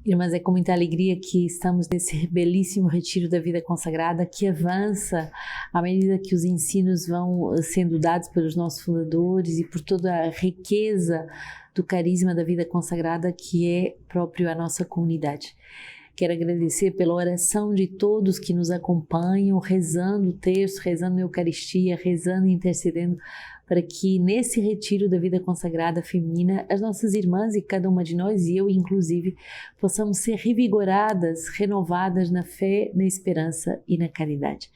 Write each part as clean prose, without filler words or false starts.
Irmãs, é com muita alegria que estamos nesse belíssimo retiro da vida consagrada que avança à medida que os ensinos vão sendo dados pelos nossos fundadores e por toda a riqueza do carisma da vida consagrada que é próprio à nossa comunidade. Quero agradecer pela oração de todos que nos acompanham, rezando o texto, rezando a Eucaristia, rezando e intercedendo para que nesse retiro da vida consagrada feminina, as nossas irmãs e cada uma de nós, e eu inclusive, possamos ser revigoradas, renovadas na fé, na esperança e na caridade.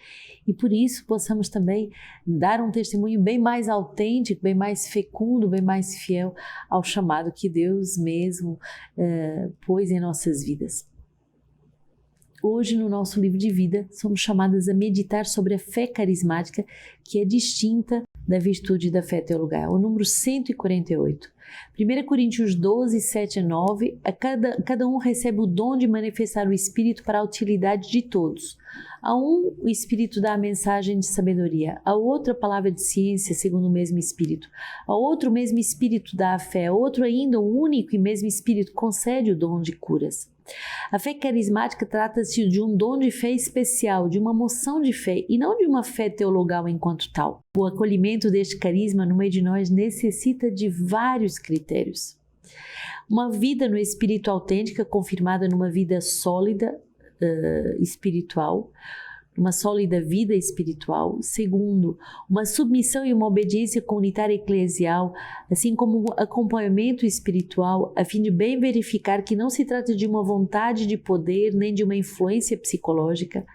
E por isso possamos também dar um testemunho bem mais autêntico, bem mais fecundo, bem mais fiel ao chamado que Deus mesmo pôs em nossas vidas. Hoje, no nosso livro de vida, somos chamadas a meditar sobre a fé carismática, que é distinta da virtude da fé teologal. O número 148. 1 Coríntios 12, 7 a 9. Cada um recebe o dom de manifestar o Espírito para a utilidade de todos. A um, o Espírito dá a mensagem de sabedoria. A outro, a palavra de ciência, segundo o mesmo Espírito. A outro, o mesmo Espírito dá a fé. A outro ainda, o único e mesmo Espírito concede o dom de curas. A fé carismática trata-se de um dom de fé especial, de uma moção de fé e não de uma fé teologal enquanto tal. O acolhimento deste carisma no meio de nós necessita de vários critérios. Uma vida no espírito autêntica, confirmada numa vida sólida espiritual, uma sólida vida espiritual. Segundo, uma submissão e uma obediência comunitária eclesial, assim como um acompanhamento espiritual, a fim de bem verificar que não se trata de uma vontade de poder nem de uma influência psicológica.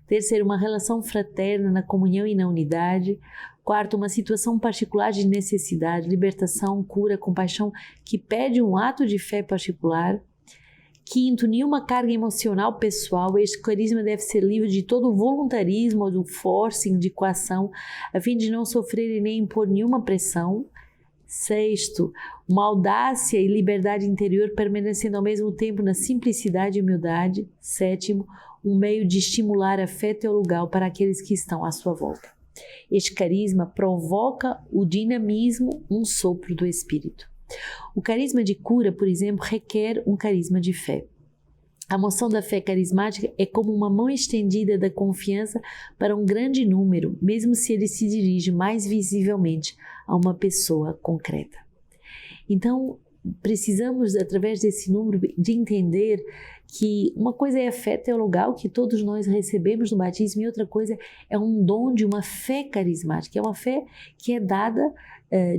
Terceiro, uma relação fraterna na comunhão e na unidade. Quarto, uma situação particular de necessidade, libertação, cura, compaixão, que pede um ato de fé particular. Quinto, nenhuma carga emocional pessoal. Este carisma deve ser livre de todo o voluntarismo ou do forcing de coação, a fim de não sofrer e nem impor nenhuma pressão. Sexto, uma audácia e liberdade interior permanecendo ao mesmo tempo na simplicidade e humildade. Sétimo, um meio de estimular a fé teologal para aqueles que estão à sua volta. Este carisma provoca o dinamismo, um sopro do Espírito. O carisma de cura, por exemplo, requer um carisma de fé. A moção da fé carismática é como uma mão estendida da confiança para um grande número, mesmo se ele se dirige mais visivelmente a uma pessoa concreta. Então, precisamos, através desse número, de entender que uma coisa é a fé teologal, que todos nós recebemos no batismo, e outra coisa é um dom de uma fé carismática. É uma fé que é dada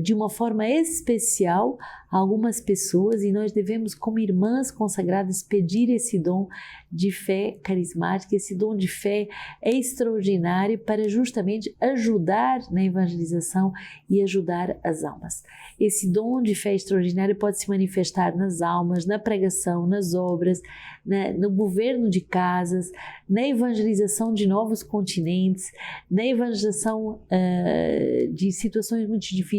de uma forma especial a algumas pessoas, e nós devemos, como irmãs consagradas, pedir esse dom de fé carismática. Esse dom de fé é extraordinário para justamente ajudar na evangelização e ajudar as almas. Esse dom de fé extraordinário pode se manifestar nas almas, na pregação, nas obras, no governo de casas, na evangelização de novos continentes, na evangelização de situações muito difíceis,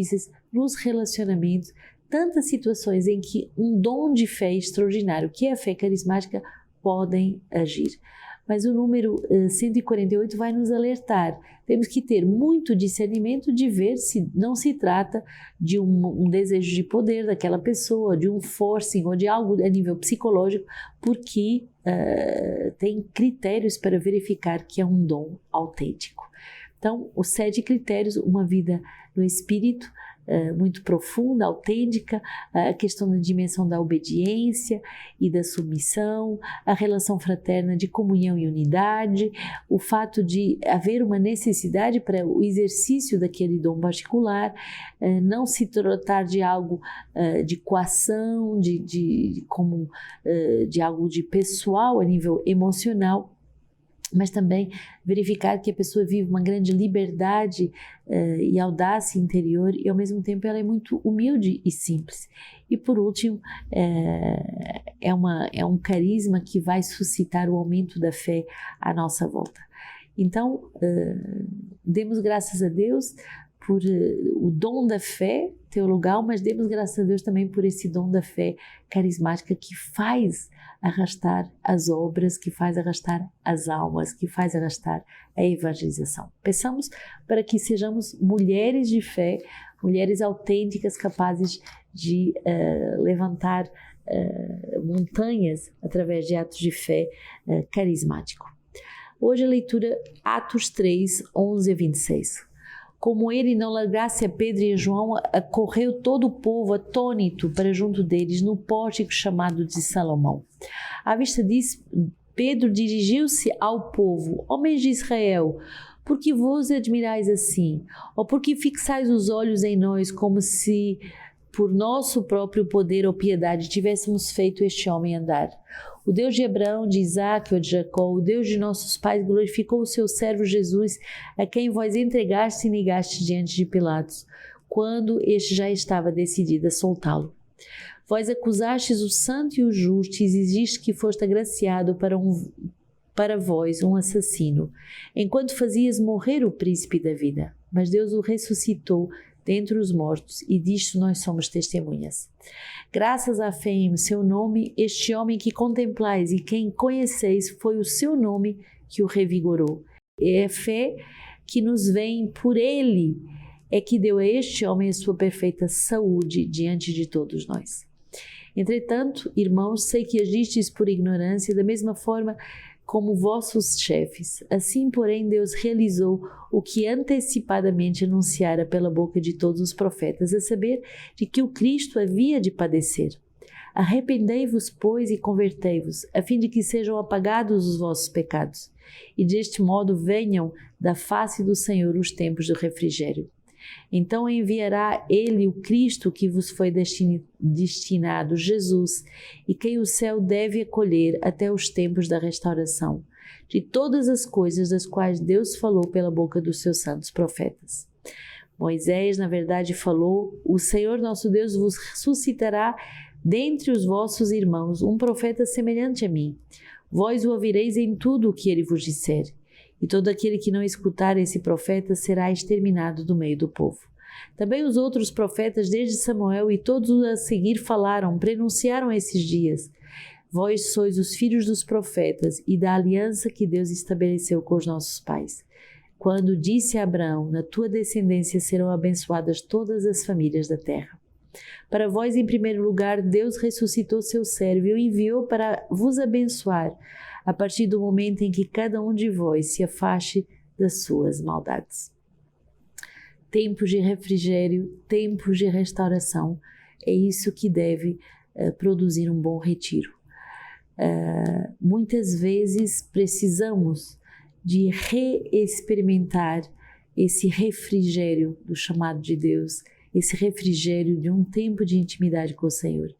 nos relacionamentos, tantas situações em que um dom de fé extraordinário, que é a fé carismática, podem agir. Mas o número 148 vai nos alertar. Temos que ter muito discernimento de ver se não se trata de um desejo de poder daquela pessoa, de um forcing ou de algo a nível psicológico, porque tem critérios para verificar que é um dom autêntico. Então, os 7 critérios: uma vida no Espírito, muito profunda, autêntica, a questão da dimensão da obediência e da submissão, a relação fraterna de comunhão e unidade, o fato de haver uma necessidade para o exercício daquele dom particular, não se tratar de algo de coação, de algo de pessoal a nível emocional, mas também verificar que a pessoa vive uma grande liberdade e audácia interior, e ao mesmo tempo ela é muito humilde e simples. E por último, é um carisma que vai suscitar o aumento da fé à nossa volta. Então, demos graças a Deus por o dom da fé teologal, mas demos graças a Deus também por esse dom da fé carismática que faz arrastar as obras, que faz arrastar as almas, que faz arrastar a evangelização. Peçamos para que sejamos mulheres de fé, mulheres autênticas capazes de levantar montanhas através de atos de fé carismático. Hoje a leitura Atos 3, 11 a 26. Como ele não largasse a Pedro e a João, correu todo o povo atônito para junto deles no pórtico chamado de Salomão. À vista disso, Pedro dirigiu-se ao povo: homens de Israel, por que vos admirais assim? Ou por que fixais os olhos em nós como se por nosso próprio poder ou piedade tivéssemos feito este homem andar? O Deus de Abraão, de Isaque ou de Jacó, o Deus de nossos pais, glorificou o seu servo Jesus, a quem vós entregaste e negaste diante de Pilatos, quando este já estava decidido a soltá-lo. Vós acusastes o santo e o justo e exigiste que foste agraciado para vós um assassino, enquanto fazias morrer o príncipe da vida. Mas Deus o ressuscitou dentre os mortos, e disto nós somos testemunhas. Graças à fé em seu nome, este homem que contemplais e quem conheceis, foi o seu nome que o revigorou. É a fé que nos vem por ele, é que deu a este homem a sua perfeita saúde diante de todos nós. Entretanto, irmãos, sei que agistes por ignorância, da mesma forma como vossos chefes. Assim, porém, Deus realizou o que antecipadamente anunciara pela boca de todos os profetas, a saber, de que o Cristo havia de padecer. Arrependei-vos, pois, e convertei-vos, a fim de que sejam apagados os vossos pecados, e deste modo venham da face do Senhor os tempos do refrigério. Então enviará ele o Cristo que vos foi destinado, Jesus, e quem o céu deve acolher até os tempos da restauração, de todas as coisas das quais Deus falou pela boca dos seus santos profetas. Moisés, na verdade, falou: o Senhor nosso Deus vos suscitará dentre os vossos irmãos um profeta semelhante a mim. Vós o ouvireis em tudo o que ele vos disser. E todo aquele que não escutar esse profeta será exterminado do meio do povo. Também os outros profetas, desde Samuel e todos a seguir, falaram, prenunciaram esses dias. Vós sois os filhos dos profetas e da aliança que Deus estabeleceu com os nossos pais. Quando disse a Abraão: na tua descendência serão abençoadas todas as famílias da terra. Para vós, em primeiro lugar, Deus ressuscitou seu servo e o enviou para vos abençoar, a partir do momento em que cada um de vós se afaste das suas maldades. Tempos de refrigério, tempos de restauração, é isso que deve produzir um bom retiro. Muitas vezes precisamos de reexperimentar esse refrigério do chamado de Deus, esse refrigério de um tempo de intimidade com o Senhor.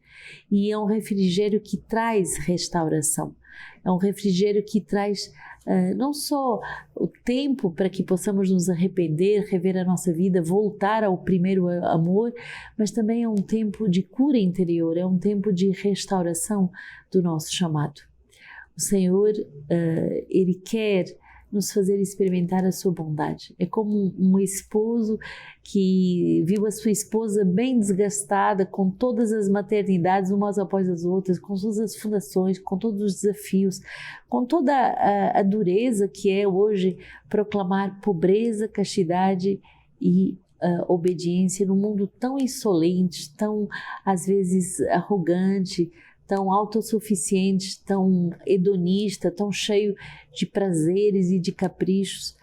E é um refrigério que traz restauração. É um refrigério que traz não só o tempo para que possamos nos arrepender, rever a nossa vida, voltar ao primeiro amor, mas também é um tempo de cura interior, é um tempo de restauração do nosso chamado. O Senhor, Ele quer nos fazer experimentar a sua bondade. É como um esposo que viu a sua esposa bem desgastada, com todas as maternidades umas após as outras, com todas as fundações, com todos os desafios, com toda a dureza que é hoje proclamar pobreza, castidade e obediência num mundo tão insolente, tão às vezes arrogante, tão autossuficiente, tão hedonista, tão cheio de prazeres e de caprichos.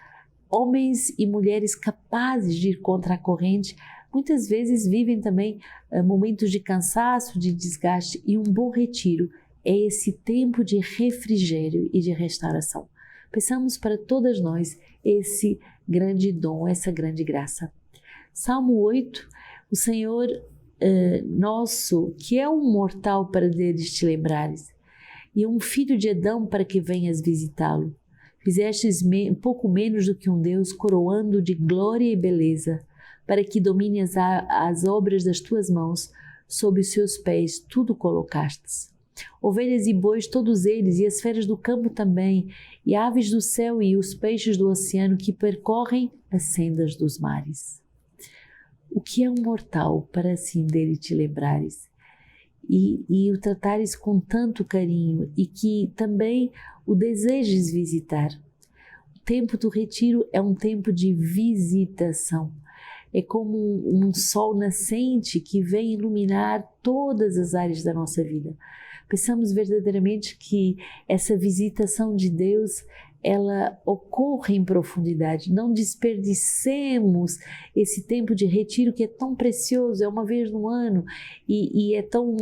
Homens e mulheres capazes de ir contra a corrente, muitas vezes vivem também momentos de cansaço, de desgaste, e um bom retiro é esse tempo de refrigério e de restauração. Peçamos para todas nós esse grande dom, essa grande graça. Salmo 8, o Senhor nosso, que é um mortal para deles te lembrares, e um filho de Adão para que venhas visitá-lo. Fizestes pouco menos do que um Deus, coroando de glória e beleza, para que domines as obras das tuas mãos, sob os seus pés tudo colocastes. Ovelhas e bois, todos eles, e as feras do campo também, e aves do céu e os peixes do oceano que percorrem as sendas dos mares. O que é um mortal para assim dele te lembrares e o tratares com tanto carinho e que também o desejes visitar? O tempo do retiro é um tempo de visitação, é como um sol nascente que vem iluminar todas as áreas da nossa vida. Pensamos verdadeiramente que essa visitação de Deus, ela ocorre em profundidade. Não desperdicemos esse tempo de retiro que é tão precioso, é uma vez no ano e é tão...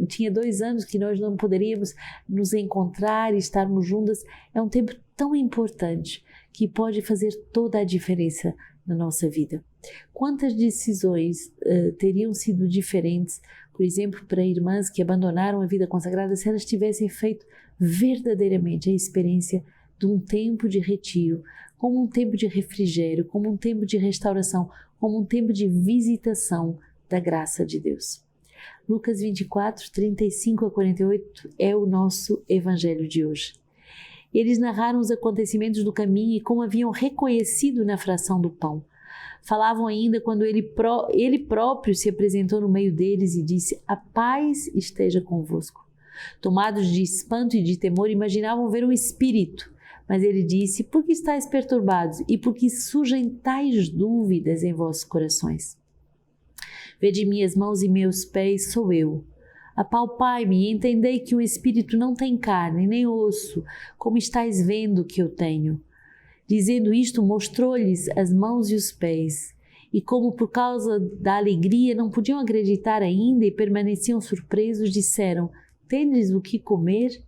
tinha 2 anos que nós não poderíamos nos encontrar e estarmos juntas. É um tempo tão importante que pode fazer toda a diferença na nossa vida. Quantas decisões teriam sido diferentes, por exemplo, para irmãs que abandonaram a vida consagrada, se elas tivessem feito verdadeiramente a experiência de um tempo de retiro, como um tempo de refrigério, como um tempo de restauração, como um tempo de visitação da graça de Deus. Lucas 24, 35 a 48 é o nosso evangelho de hoje. Eles narraram os acontecimentos do caminho e como haviam reconhecido na fração do pão. Falavam ainda quando ele próprio se apresentou no meio deles e disse: "A paz esteja convosco." Tomados de espanto e de temor, imaginavam ver um espírito. Mas ele disse: "Por que estáis perturbados e por que surgem tais dúvidas em vossos corações? Vede minhas mãos e meus pés, sou eu. Apalpai-me e entendei que um espírito não tem carne nem osso, como estáis vendo que eu tenho." Dizendo isto, mostrou-lhes as mãos e os pés. E como por causa da alegria não podiam acreditar ainda e permaneciam surpresos, disseram: "Tendes o que comer?"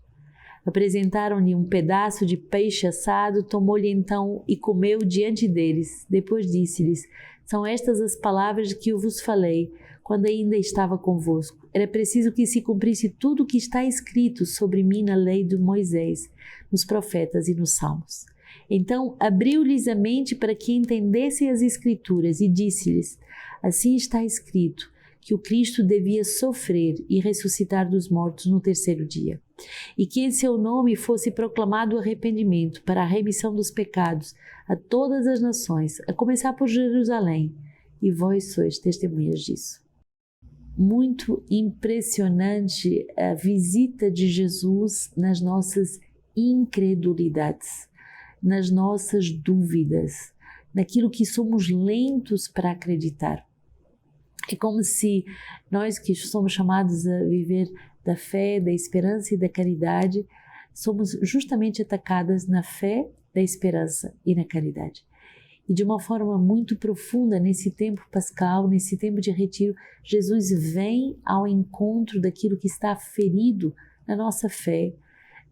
Apresentaram-lhe um pedaço de peixe assado, tomou-lhe então e comeu diante deles. Depois disse-lhes: "São estas as palavras que eu vos falei, quando ainda estava convosco. Era preciso que se cumprisse tudo o que está escrito sobre mim na lei de Moisés, nos profetas e nos salmos." Então abriu-lhes a mente para que entendessem as Escrituras e disse-lhes: "Assim está escrito, que o Cristo devia sofrer e ressuscitar dos mortos no 3º dia, e que em seu nome fosse proclamado o arrependimento para a remissão dos pecados a todas as nações, a começar por Jerusalém, e vós sois testemunhas disso." Muito impressionante a visita de Jesus nas nossas incredulidades, nas nossas dúvidas, naquilo que somos lentos para acreditar. É como se nós que somos chamados a viver da fé, da esperança e da caridade, somos justamente atacadas na fé, da esperança e na caridade. E de uma forma muito profunda, nesse tempo pascal, nesse tempo de retiro, Jesus vem ao encontro daquilo que está ferido na nossa fé,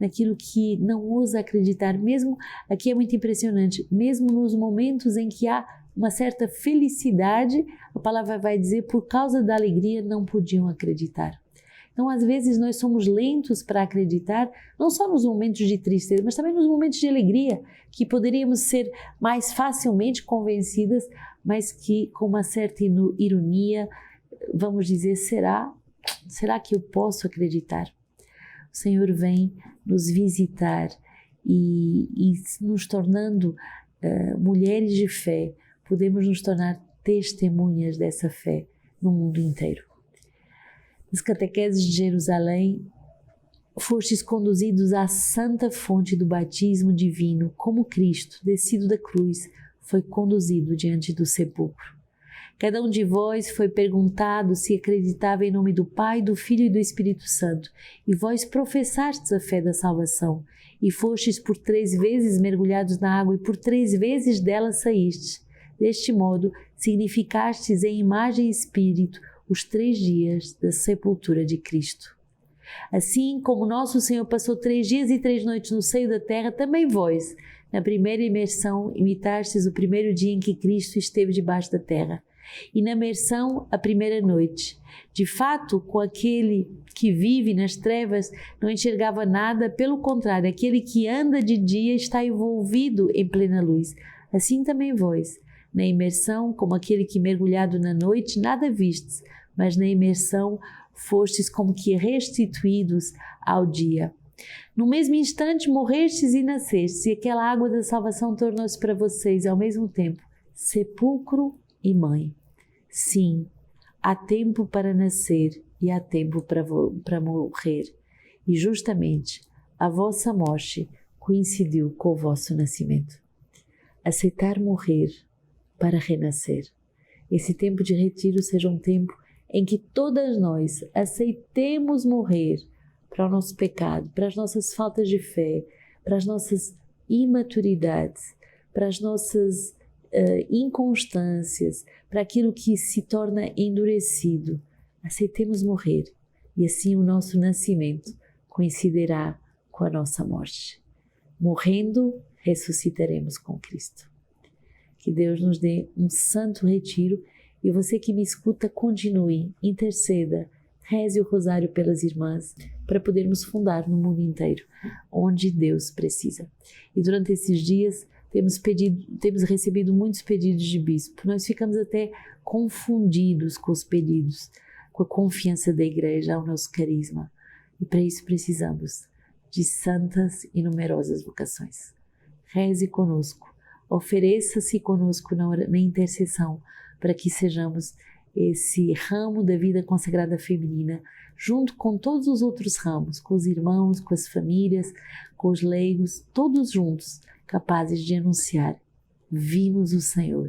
naquilo que não ousa acreditar, mesmo, aqui é muito impressionante, mesmo nos momentos em que há uma certa felicidade, a palavra vai dizer, por causa da alegria não podiam acreditar. Então, às vezes, nós somos lentos para acreditar, não só nos momentos de tristeza, mas também nos momentos de alegria, que poderíamos ser mais facilmente convencidas, mas que, com uma certa ironia, vamos dizer, será que eu posso acreditar? O Senhor vem nos visitar e nos tornando mulheres de fé, podemos nos tornar testemunhas dessa fé no mundo inteiro. Nas catequeses de Jerusalém, fostes conduzidos à santa fonte do batismo divino, como Cristo, descido da cruz, foi conduzido diante do sepulcro. Cada um de vós foi perguntado se acreditava em nome do Pai, do Filho e do Espírito Santo, e vós professastes a fé da salvação, e fostes por 3 vezes mergulhados na água, e por 3 vezes dela saístes. Deste modo, significastes em imagem e espírito os 3 dias da sepultura de Cristo. Assim como nosso Senhor passou 3 dias e 3 noites no seio da terra, também vós, na primeira imersão, imitastes o primeiro dia em que Cristo esteve debaixo da terra, e na imersão a primeira noite. De fato, com aquele que vive nas trevas não enxergava nada, pelo contrário, aquele que anda de dia está envolvido em plena luz. Assim também vós, na imersão, como aquele que mergulhado na noite, nada vistes, mas na imersão fostes como que restituídos ao dia. No mesmo instante morrestes e nascestes, e aquela água da salvação tornou-se para vocês ao mesmo tempo sepulcro e mãe. Sim, há tempo para nascer e há tempo para morrer, e justamente a vossa morte coincidiu com o vosso nascimento. Aceitar morrer para renascer, esse tempo de retiro seja um tempo em que todas nós aceitemos morrer para o nosso pecado, para as nossas faltas de fé, para as nossas imaturidades, para as nossas inconstâncias, para aquilo que se torna endurecido. Aceitemos morrer e assim o nosso nascimento coincidirá com a nossa morte. Morrendo, ressuscitaremos com Cristo. Que Deus nos dê um santo retiro e você que me escuta, continue, interceda, reze o rosário pelas irmãs para podermos fundar no mundo inteiro onde Deus precisa. E durante esses dias temos recebido muitos pedidos de bispo. Nós ficamos até confundidos com os pedidos, com a confiança da igreja ao nosso carisma. E para isso precisamos de santas e numerosas vocações. Reze conosco, ofereça-se conosco na intercessão para que sejamos esse ramo da vida consagrada feminina, junto com todos os outros ramos, com os irmãos, com as famílias, com os leigos, todos juntos, capazes de anunciar: vimos o Senhor.